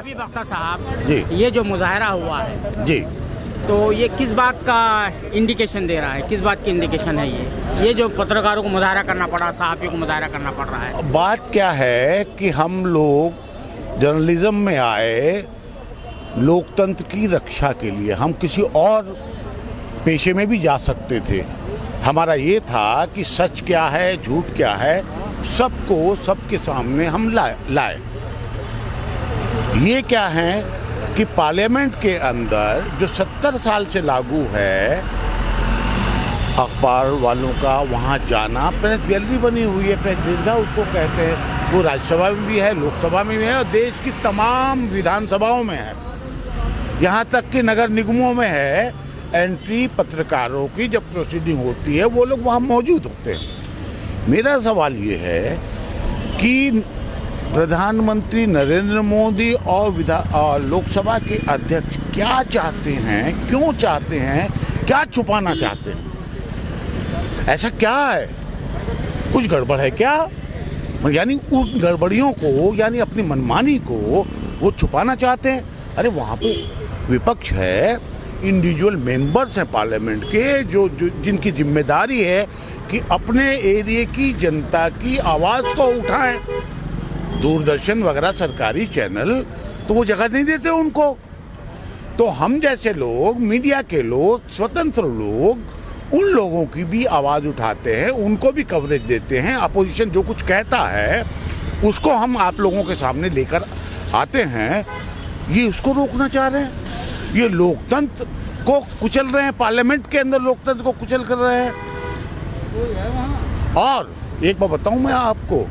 हबीब अख्तर साहब जी। ये जो मुजाहरा हुआ है जी, तो ये किस बात का इंडिकेशन दे रहा है, किस बात की इंडिकेशन है ये जो पत्रकारों को मुजाहरा करना पड़ा, सहाफ़ियों को मुजाहरा करना पड़ रहा है? बात क्या है कि हम लोग जर्नलिज्म में आए लोकतंत्र की रक्षा के लिए। हम किसी और पेशे में भी जा सकते थे। हमारा ये था कि सच क्या है, झूठ क्या है, सबको सबके सामने हम लाए। ये क्या है कि पार्लियामेंट के अंदर जो 70 साल से लागू है अखबार वालों का वहाँ जाना, प्रेस गैलरी बनी हुई है, प्रेस दीर्घा उसको कहते हैं, वो राज्यसभा में भी है, लोकसभा में भी है और देश की तमाम विधानसभाओं में है, यहाँ तक कि नगर निगमों में है। एंट्री पत्रकारों की जब प्रोसीडिंग होती है वो लोग वहाँ मौजूद होते हैं। मेरा सवाल ये है कि प्रधानमंत्री नरेंद्र मोदी और लोकसभा के अध्यक्ष क्या चाहते हैं, क्यों चाहते हैं, क्या छुपाना चाहते हैं? ऐसा क्या है? कुछ गड़बड़ है क्या? यानी उन गड़बड़ियों को, यानी अपनी मनमानी को वो छुपाना चाहते हैं। अरे वहाँ पे विपक्ष है, इंडिविजुअल मेंबर्स हैं पार्लियामेंट के जो जिनकी जिम्मेदारी है कि अपने एरिया की जनता की आवाज़ को उठाएं। दूरदर्शन वगैरह सरकारी चैनल तो वो जगह नहीं देते उनको। तो हम जैसे लोग, मीडिया के लोग, स्वतंत्र लोग उन लोगों की भी आवाज़ उठाते हैं, उनको भी कवरेज देते हैं। अपोजिशन जो कुछ कहता है उसको हम आप लोगों के सामने लेकर आते हैं। ये उसको रोकना चाह रहे हैं, ये लोकतंत्र को कुचल रहे हैं, पार्लियामेंट के अंदर लोकतंत्र को कुचल कर रहे हैं। और एक बात बताऊं मैं आपको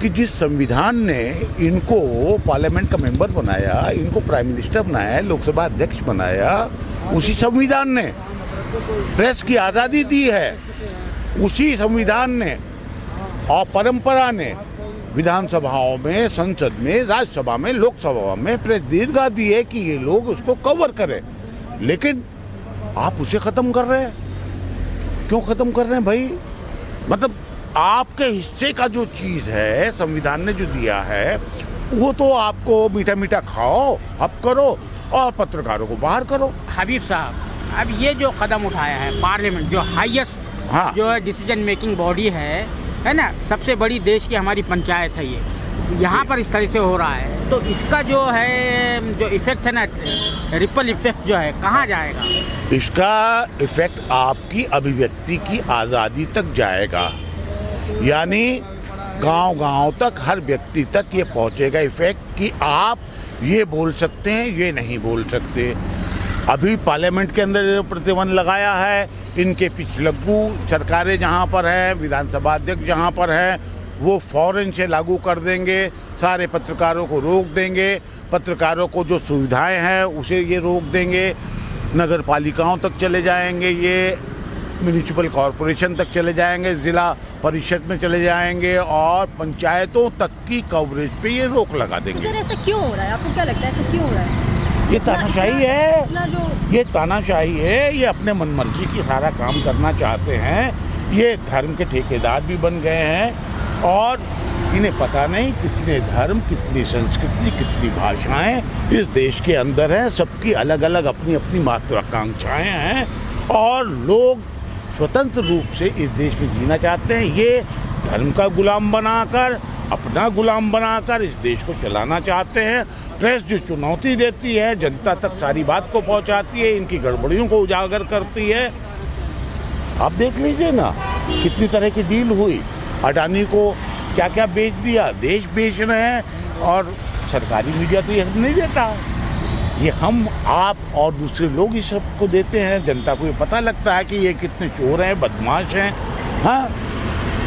कि जिस संविधान ने इनको पार्लियामेंट का मेंबर बनाया, इनको प्राइम मिनिस्टर बनाया, लोकसभा अध्यक्ष बनाया, उसी संविधान ने प्रेस की आज़ादी दी है, उसी संविधान ने और परंपरा ने विधानसभाओं में, संसद में, राज्यसभा में, लोकसभा में प्रेस दीर्घा दी है कि ये लोग उसको कवर करें। लेकिन आप उसे ख़त्म कर रहे हैं। क्यों ख़त्म कर रहे हैं भाई? मतलब आपके हिस्से का जो चीज़ है संविधान ने जो दिया है वो तो आपको मीठा मीठा खाओ, हप करो और पत्रकारों को बाहर करो। हबीब साहब, अब ये जो कदम उठाया है पार्लियामेंट, जो हाईएस्ट जो है डिसीजन मेकिंग बॉडी है ना, सबसे बड़ी देश की हमारी पंचायत है, ये यहाँ पर इस तरह से हो रहा है, तो इसका जो है जो इफेक्ट है ना, रिपल इफेक्ट जो है कहाँ जाएगा? इसका इफेक्ट आपकी अभिव्यक्ति की आज़ादी तक जाएगा। यानी गांव-गांव तक, हर व्यक्ति तक ये पहुंचेगा इफेक्ट कि आप ये बोल सकते हैं, ये नहीं बोल सकते। अभी पार्लियामेंट के अंदर प्रतिबंध लगाया है, इनके पिछलग्गू सरकारें जहां पर हैं, विधानसभा अध्यक्ष जहां पर हैं, वो फौरन से लागू कर देंगे, सारे पत्रकारों को रोक देंगे, पत्रकारों को जो सुविधाएं हैं उसे ये रोक देंगे, नगर पालिकाओं तक चले जाएंगे, ये म्यूनिसिपल कॉरपोरेशन तक चले जाएंगे, जिला परिषद में चले जाएंगे और पंचायतों तक की कवरेज पे ये रोक लगा देंगे। सर ऐसा क्यों हो रहा है? आपको क्या लगता है ऐसा क्यों हो रहा है? ये तानाशाही है, ये तानाशाही है। ये अपने मनमर्जी की सारा काम करना चाहते हैं। ये धर्म के ठेकेदार भी बन गए हैं और इन्हें पता नहीं कितने धर्म, कितनी संस्कृति, कितनी भाषाएं इस देश के अंदर हैं। सबकी अलग अलग अपनी अपनी महत्वाकांक्षाएं हैं और लोग स्वतंत्र रूप से इस देश में जीना चाहते हैं। ये धर्म का गुलाम बनाकर, अपना गुलाम बनाकर इस देश को चलाना चाहते हैं। प्रेस जो चुनौती देती है, जनता तक सारी बात को पहुंचाती है, इनकी गड़बड़ियों को उजागर करती है। आप देख लीजिए ना कितनी तरह की डील हुई, अडानी को क्या क्या बेच दिया, देश बेच रहे हैं और सरकारी मीडिया तो ये नहीं देता। ये हम, आप और दूसरे लोग इस सबको देते हैं। जनता को ये पता लगता है कि ये कितने चोर हैं, बदमाश हैं। हाँ,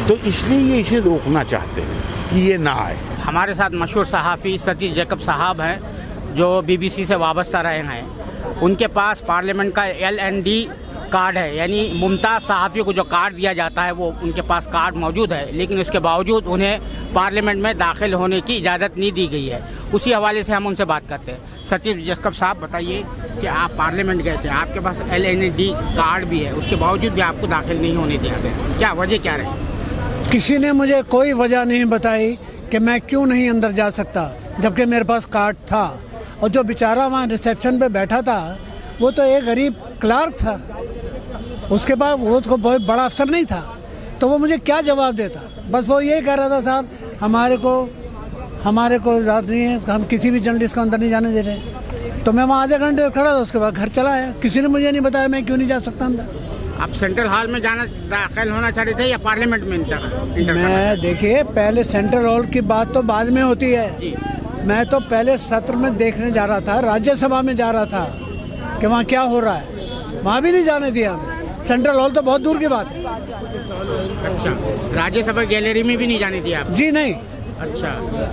तो इसलिए ये इसे रोकना चाहते हैं कि ये ना आए। हमारे साथ मशहूर सहाफ़ी सतीश जैकब साहब हैं जो BBC से वाबस्ता रहे हैं। उनके पास पार्लियामेंट का LND कार्ड है, यानी मुमताज़ सहाफ़ियों को जो कार्ड दिया जाता है वो उनके पास कार्ड मौजूद है, लेकिन उसके बावजूद उन्हें पार्लियामेंट में दाखिल होने की इजाज़त नहीं दी गई है। उसी हवाले से हम उनसे बात करते हैं। सतीश जैकब साहब, बताइए कि आप पार्लियामेंट गए थे, आपके पास LND कार्ड भी है, उसके बावजूद भी आपको दाखिल नहीं होने दिया गया, क्या वजह क्या रही? किसी ने मुझे कोई वजह नहीं बताई कि मैं क्यों नहीं अंदर जा सकता, जबकि मेरे पास कार्ड था। और जो बेचारा वहाँ रिसेप्शन पे बैठा था वो तो एक गरीब क्लार्क था, उसके बाद वो तो बहुत बड़ा अफसर नहीं था, तो वो मुझे क्या जवाब देता। बस वो ये कह रहा था साहब हमारे को इजाज़त नहीं है, हम किसी भी जर्नलिस्ट को अंदर नहीं जाने दे रहे। तो मैं वहाँ आधे घंटे खड़ा था, उसके बाद घर चला आया। किसी ने मुझे नहीं बताया मैं क्यों नहीं जा सकता अंदर। आप सेंट्रल हॉल में जाना दाखिल होना चाह रहे थे या पार्लियामेंट में इंटर मैं देखिए पहले सेंट्रल हॉल की बात तो बाद में होती है जी। मैं तो पहले सत्र में देखने जा रहा था, राज्यसभा में जा रहा था कि वहाँ क्या हो रहा है। वहाँ भी नहीं जाने दिया हमें। सेंट्रल हॉल तो बहुत दूर की बात है। अच्छा, राज्यसभा गैलरी में भी नहीं जाने दिया आप? जी नहीं। अच्छा,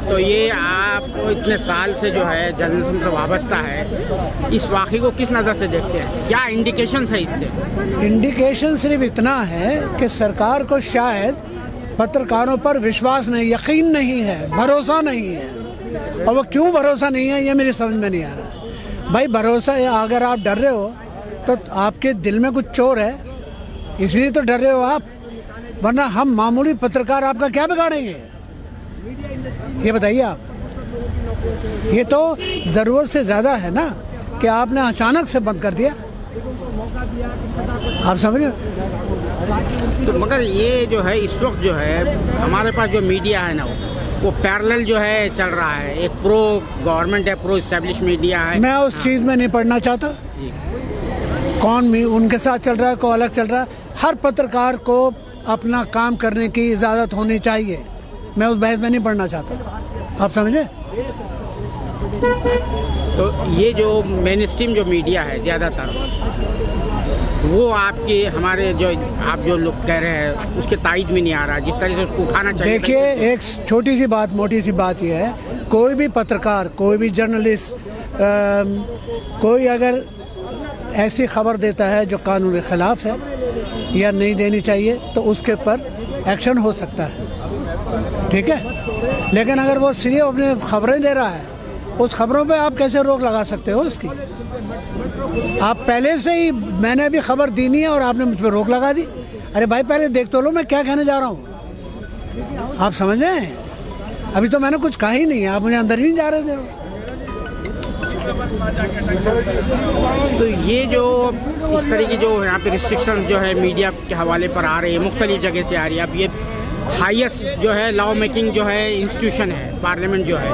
तो ये आप इतने साल से जो है जर्नलिज्म से वाबस्ता है, इस वाक़े को किस नज़र से देखते हैं? क्या इंडिकेशन है इससे? इंडिकेशन सिर्फ इतना है कि सरकार को शायद पत्रकारों पर विश्वास नहीं, यकीन नहीं है, भरोसा नहीं है। और वो क्यों भरोसा नहीं है ये मेरी समझ में नहीं आ रहा। भाई भरोसा है, अगर आप डर रहे हो तो आपके दिल में कुछ चोर है, इसलिए तो डर रहे हो आप, वरना हम मामूली पत्रकार आपका क्या बिगाड़ेंगे ये बताइए आप। ये तो ज़रूरत से ज़्यादा है ना कि आपने अचानक से बंद कर दिया। आप समझ रहे हो? तो मगर ये जो है इस वक्त जो है हमारे पास जो मीडिया है ना वो पैरेलल जो है चल रहा है। एक प्रो गवर्नमेंट है, प्रो इस्टेब्लिश मीडिया है। मैं उस चीज़ में नहीं पढ़ना चाहता कौन भी उनके साथ चल रहा है, कौन अलग चल रहा है। हर पत्रकार को अपना काम करने की इजाज़त होनी चाहिए। मैं उस बहस में नहीं पढ़ना चाहता। आप समझे? तो ये जो मेन स्ट्रीम जो मीडिया है ज़्यादातर वो आपके हमारे जो आप जो लोग कह रहे हैं उसके तायद में नहीं आ रहा, जिस तरह से उसको उठाना चाहिए। देखिए एक छोटी सी बात, मोटी सी बात यह है, कोई भी पत्रकार, कोई भी जर्नलिस्ट, कोई अगर ऐसी खबर देता है जो कानून के खिलाफ है या नहीं देनी चाहिए तो उसके ऊपर एक्शन हो सकता है, ठीक है। लेकिन अगर वो सिर्फ अपने खबरें दे रहा है, उस खबरों पे आप कैसे रोक लगा सकते हो उसकी? आप पहले से ही, मैंने अभी खबर दी नहीं है और आपने मुझ पर रोक लगा दी। अरे भाई पहले देख तो लो मैं क्या कहने जा रहा हूँ। आप समझ रहे हैं? अभी तो मैंने कुछ कहा ही नहीं है, आप मुझे अंदर ही नहीं जा रहे थे। तो ये जो इस तरह की जो यहाँ पे रिस्ट्रिक्शन जो है मीडिया के हवाले पर आ रही है, मुख्तलिफ जगह से आ रही है। अब ये हाईएस्ट जो है लॉ मेकिंग जो है इंस्टीट्यूशन है पार्लियामेंट जो है,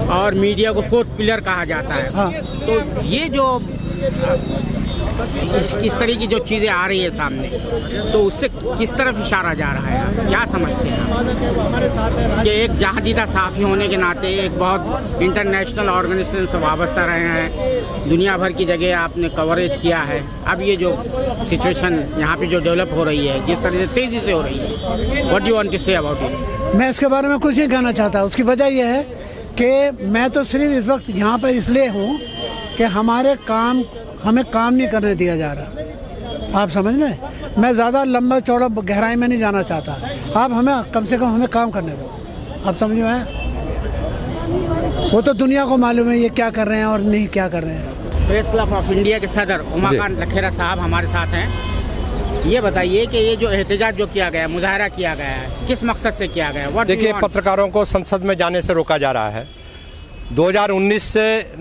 और मीडिया को फोर्थ पिलर कहा जाता है। हाँ। तो ये जो इस तरह की जो चीज़ें आ रही है सामने, तो उससे किस तरफ इशारा जा रहा है? आप क्या समझते हैं कि एक जहादीदा सहाफ़ी होने के नाते एक बहुत इंटरनेशनल ऑर्गेनाइजेशन से वाबस्ता रहे हैं, दुनिया भर की जगह आपने कवरेज किया है। अब ये जो सिचुएशन यहाँ पे जो डेवलप हो रही है, जिस तरह से तेज़ी से हो रही है, what do you want to say about it? मैं इसके बारे में कुछ नहीं कहना चाहता। उसकी वजह यह है कि मैं तो सिर्फ इस वक्त यहाँ पर इसलिए हूँ कि हमें काम नहीं करने दिया जा रहा। आप समझ रहे हैं? मैं ज़्यादा लंबा चौड़ा गहराई में नहीं जाना चाहता। आप हमें कम से कम हमें काम करने दो। आप समझ में आया? वो तो दुनिया को मालूम है ये क्या कर रहे हैं और नहीं क्या कर रहे हैं। प्रेस क्लब ऑफ इंडिया के सदर उमाकांत लखेरा साहब हमारे साथ हैं। ये बताइए कि ये जो एहतजाज जो किया गया, मुजाहरा किया गया है, किस मकसद से किया गया है? देखिए, पत्रकारों को संसद में जाने से रोका जा रहा है। 2019 से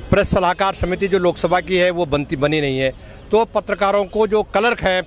प्रेस सलाहकार समिति जो लोकसभा की है वो बनी नहीं है, तो पत्रकारों को जो क्लर्क हैं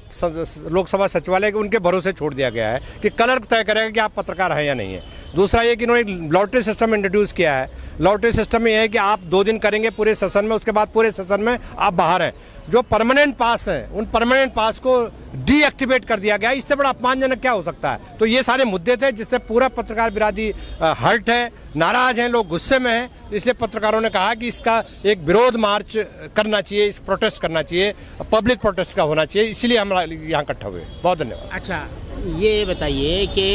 लोकसभा सचिवालय के, उनके भरोसे छोड़ दिया गया है कि क्लर्क तय करेगा कि आप पत्रकार हैं या नहीं है। दूसरा ये कि इन्होंने लॉटरी सिस्टम इंट्रोड्यूस किया है। लॉटरी सिस्टम ये है कि आप 2 दिन करेंगे पूरे सेशन में, उसके बाद पूरे सेशन में आप बाहर हैं। जो परमानेंट पास हैं उन परमानेंट पास को डीएक्टिवेट कर दिया गया। इससे बड़ा अपमानजनक क्या हो सकता है? तो ये सारे मुद्दे थे जिससे पूरा पत्रकार बिरादरी हर्ट है, नाराज हैं, लोग गुस्से में हैं। इसलिए पत्रकारों ने कहा कि इसका एक विरोध मार्च करना चाहिए, इस प्रोटेस्ट करना चाहिए, पब्लिक प्रोटेस्ट का होना चाहिए। इसलिए हम यहाँ इकट्ठा हुए। बहुत धन्यवाद। अच्छा, ये बताइए कि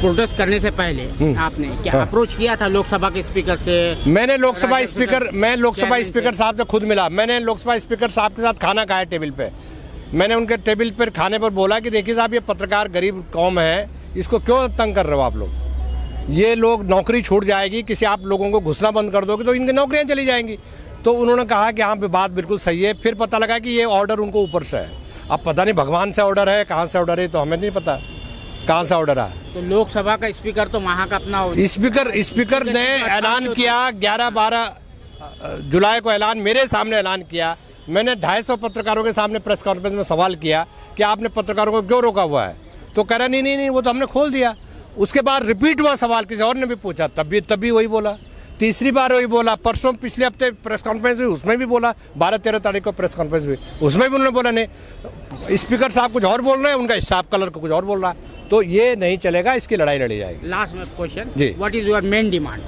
प्रोटेस्ट करने से पहले आपने क्या अप्रोच किया था लोकसभा के स्पीकर से? मैं लोकसभा स्पीकर साहब से खुद मिला। मैंने लोकसभा स्पीकर साहब के साथ खाना खाया टेबल पे। मैंने उनके टेबल पर खाने पर बोला कि देखिए साहब, ये पत्रकार गरीब कौम है, इसको क्यों तंग कर रहे हो आप लोग? ये लोग नौकरी छूट जाएगी, किसी आप लोगों को घुसना बंद कर दोगे तो इनकी नौकरियां चली जाएंगी। तो उन्होंने कहा कि हाँ, बात बिल्कुल सही है। फिर पता लगा कि ये ऑर्डर उनको ऊपर से है। अब पता नहीं भगवान से ऑर्डर है, कहाँ से ऑर्डर है, तो हमें नहीं पता कहाँ से ऑर्डर आया। तो लोकसभा का स्पीकर तो वहाँ का अपना स्पीकर ने ऐलान किया 11-12 जुलाई को ऐलान मेरे सामने ऐलान किया, मैंने 250 पत्रकारों के सामने प्रेस कॉन्फ्रेंस में सवाल किया कि आपने पत्रकारों को क्यों रोका हुआ है, तो कह रहा नहीं वो तो हमने खोल दिया। उसके बाद रिपीट हुआ सवाल, किसी और ने भी पूछा, तब भी वही बोला, तीसरी बार वही बोला, परसों पिछले हफ्ते प्रेस कॉन्फ्रेंस हुई उसमें भी बोला, 12-13 तारीख को प्रेस कॉन्फ्रेंस हुई उसमें भी उन्होंने बोला नहीं। स्पीकर साहब कुछ और बोल रहे हैं, उनका स्टाफ कलर को कुछ और बोल रहा है, तो ये नहीं चलेगा, इसकी लड़ाई लड़ी जाएगी। लास्ट में क्वेश्चन जी। What is your main demand?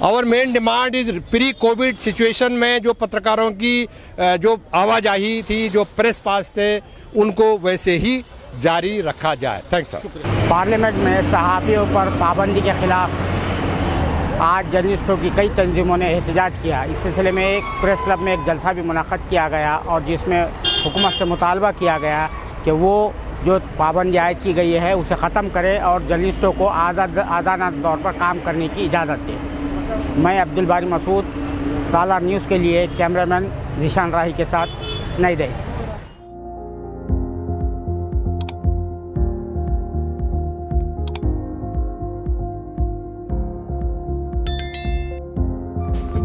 Our main demand is pre COVID situation में जो पत्रकारों की जो आवाजाही थी, जो प्रेस पास थे, उनको वैसे ही जारी रखा जाए। Thanks sir. पार्लियामेंट में सहाफ़ियों पर पाबंदी के खिलाफ आज जर्नलिस्टों की कई तंजीमों ने एहतजाज किया। इस सिलसिले में एक प्रेस क्लब में एक जलसा भी मुनक़्क़द किया गया और जिसमें हुकूमत से मुतालबा किया गया कि वो जो पाबंदी आयद की गई है उसे ख़त्म करे और जर्नलिस्टों को आज़ादाना तौर पर काम करने की इजाज़त दे। मैं अब्दुल बारी मसूद, सालार न्यूज़ के लिए कैमरामैन ज़ीशान राही के साथ, नई दिल्ली।